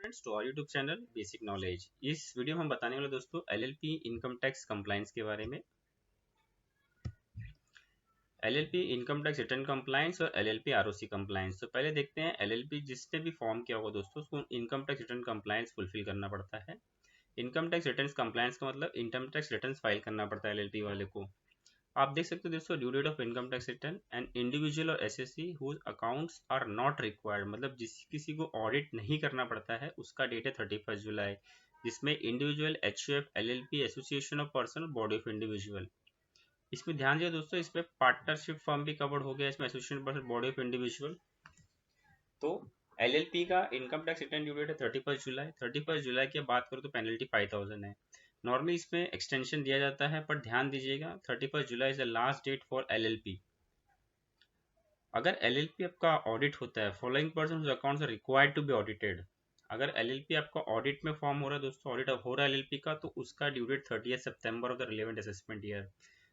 Friends to our YouTube channel basic knowledge. इस video में हम बताने वाले दोस्तों एलएलपी इनकम टैक्स कंप्लायंस के बारे में। LLP income tax return compliance और एलएलपी आरओसी कंप्लायंस। तो पहले देखते हैं एलएलपी जिसने भी फॉर्म किया होगा दोस्तों उसको income tax return compliance fulfil करना पड़ता है। इनकम टैक्स रिटर्न कंप्लायंस का मतलब इनकम टैक्स रिटर्न फाइल करना पड़ता है एलएलपी वाले को। आप देख सकते हो दोस्तों due date of income tax return and individual और SSC whose accounts are not required, मतलब जिस किसी को ऑडिट नहीं करना पड़ता है उसका डेट है 31 जुलाई, जिसमें individual, HUF, LLP, association of person, body of individual. इसमें ध्यान दिया दोस्तों, इसमें पार्टनरशिप फर्म भी कवर्ड हो गया, इसमें association person, body of individual. तो एलएलपी का income tax return due date है 31 जुलाई। 31 जुलाई की बात करो तो पेनल्टी 5000 है। नॉर्मली इसमें एक्सटेंशन दिया जाता है, पर ध्यान दीजिएगा 31 जुलाई is the last date for LLP. अगर एलएलपी आपका ऑडिट होता है, following person whose accounts are required to be audited. अगर एलएलपी आपका ऑडिट में फॉर्म हो रहा है दोस्तों, ऑडिट हो रहा है एलएलपी का, तो उसका ड्यू डेट 30 सितंबर of the relevant assessment year.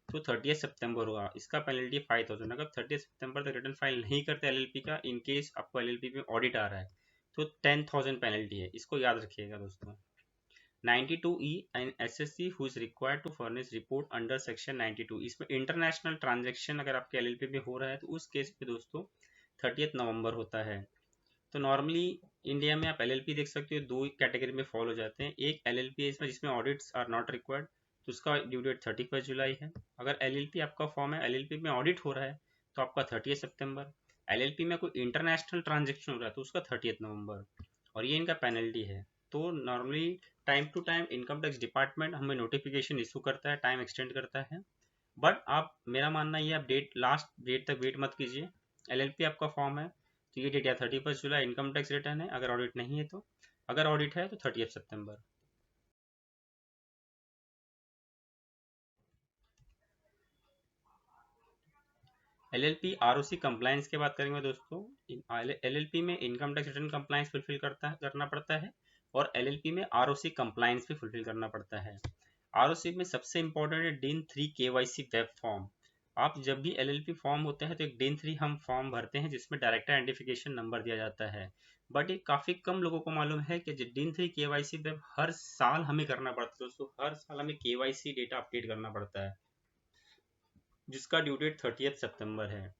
तो 30 सितंबर होगा, इसका पेनल्टी 5000। अगर 30 सितंबर तक रिटर्न फाइल नहीं करते एलएलपी का, इन केस आपको एलएलपी में ऑडिट आ रहा है, तो 10,000 पेनल्टी है। इसको याद रखिएगा दोस्तों। 92E and SSC who is required to furnish report under section 92। इसमें इंटरनेशनल ट्रांजैक्शन अगर आपके एलएलपी में हो रहा है तो उस केस पे दोस्तों 30 नवंबर होता है। तो नॉर्मली इंडिया में आप एलएलपी देख सकते हो, दो कैटेगरी में फॉलो हो जाते हैं। एक एलएलपी है इसमें जिसमें ऑडिट्स आर नॉट रिक्वायर्ड, तो उसका ड्यू डेट 31 जुलाई है। अगर एलएलपी आपका फॉर्म है, एलएलपी में ऑडिट हो रहा है, तो आपका 30 सितंबर। एलएलपी में कोई इंटरनेशनल ट्रांजेक्शन हो रहा है तो उसका 30 नवंबर, और ये इनका पेनल्टी है। तो normally time to time income tax department हमें नोटिफिकेशन इशू करता है, टाइम एक्सटेंड करता है। बट आप, मेरा मानना ये, आप डेट, लास्ट डेट तक वेट मत कीजिए। एलएलपी आपका फॉर्म है तो ये डेट या 31 जुलाई इनकम टैक्स रिटर्न है, अगर ऑडिट नहीं है तो। अगर ऑडिट है तो 30 सितंबर। एलएलपी आरओसी कंप्लायंस की बात करेंगे दोस्तों। एलएलपी में income tax return compliance fulfil करना पड़ता है, और एलएलपी में आरओसी कंप्लायंस भी फुलफिल करना पड़ता है। आरओसी में सबसे इंपॉर्टेंट है DIN 3 केवाईसी वेब फॉर्म। आप जब भी एलएलपी फॉर्म होता है तो एक DIN 3 हम फॉर्म भरते हैं जिसमें डायरेक्टर आइडेंटिफिकेशन नंबर दिया जाता है। बट ये काफी कम लोगों को मालूम है कि DIN 3 केवाईसी वेब हर साल हमें करना पड़ता है दोस्तों। हर साल हमें केवाईसी डेटा अपडेट करना पड़ता है, जिसका ड्यू डेट 30 सितंबर है।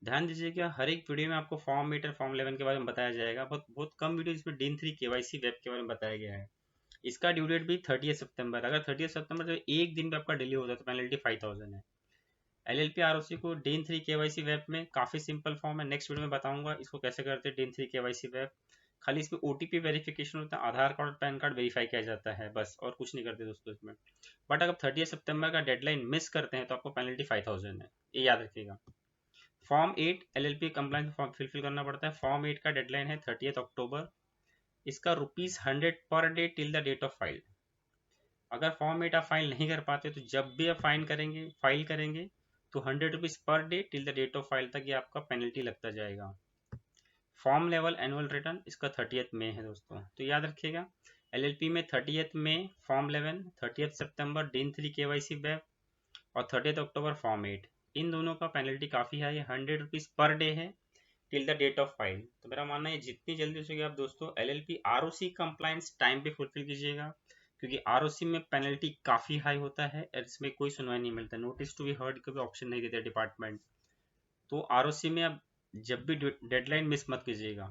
ध्यान दीजिएगा, हर एक वीडियो में आपको फॉर्म 8 और फॉर्म 11 के बारे में बताया जाएगा। बहुत बहुत कम वीडियो जिसमें DIN 3 केवाईसी वेब के बारे में बताया गया है। इसका ड्यू डेट भी 30 सितंबर। अगर 30 सितंबर से एक दिन पे आपका डिले होता है तो पेनल्टी 5000 है। एलएलपी आरओसी को DIN 3 केवाईसी वेब में काफी सिंपल फॉर्म है, नेक्स्ट वीडियो में बताऊंगा इसको कैसे करते हैं DIN 3 केवाईसी वेब। खाली इसमें ओटीपी वेरिफिकेशन होता है, आधार कार्ड, पैन कार्ड वेरीफाई किया जाता है, बस, और कुछ नहीं करते दोस्तों इसमें। बट अगर 30 सितंबर का डेडलाइन मिस करते हैं तो आपको पेनल्टी 5000 है, ये याद रखिएगा। Form 8 LLP compliance form fulfil करना पड़ता है। फॉर्म 8 का डेडलाइन है 30 अक्टूबर। इसका ₹100 per day till the date of file. अगर फॉर्म 8 आप फाइल नहीं कर पाते तो जब भी आप फाइल करेंगे तो ₹100 per day till the date of file तक ये आपका पेनल्टी लगता जाएगा। फॉर्म लेवल एनुअल रिटर्न इसका 30 मई है दोस्तों, तो याद रखिएगा। एलएलपी में 30 मई फॉर्म 11, 30 सितंबर DIN 3 केवाईसी वेब, और 30 अक्टूबर फॉर्म 8। इन दोनों का पेनल्टी काफ़ी हाई है, ₹100 पर डे है till the date of file. तो मेरा मानना है जितनी जल्दी हो सके आप दोस्तों एलएलपी आरओसी कंप्लायंस टाइम पे फुलफिल कीजिएगा, क्योंकि आरओसी में पेनल्टी काफ़ी हाई होता है और इसमें कोई सुनवाई नहीं मिलता, नोटिस टू बी हर्ड का भी ऑप्शन नहीं देते डिपार्टमेंट। तो आरओसी में आप जब भी डेडलाइन मिस मत कीजिएगा।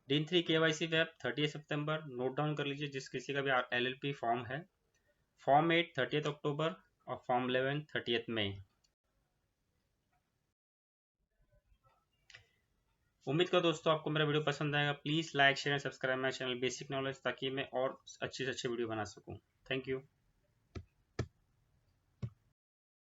DIN 3 केवाईसी वेब 30 सितंबर, नोट डाउन कर लीजिए जिस किसी का भी एलएलपी फॉर्म है। फॉर्म 8 30 अक्टूबर, और फॉर्म 11 30 मई। उम्मीद करो दोस्तों आपको मेरा वीडियो पसंद आएगा। Please like, share and subscribe my channel basic knowledge, ताकि मैं और अच्छे से अच्छे वीडियो बना सकूं। Thank you.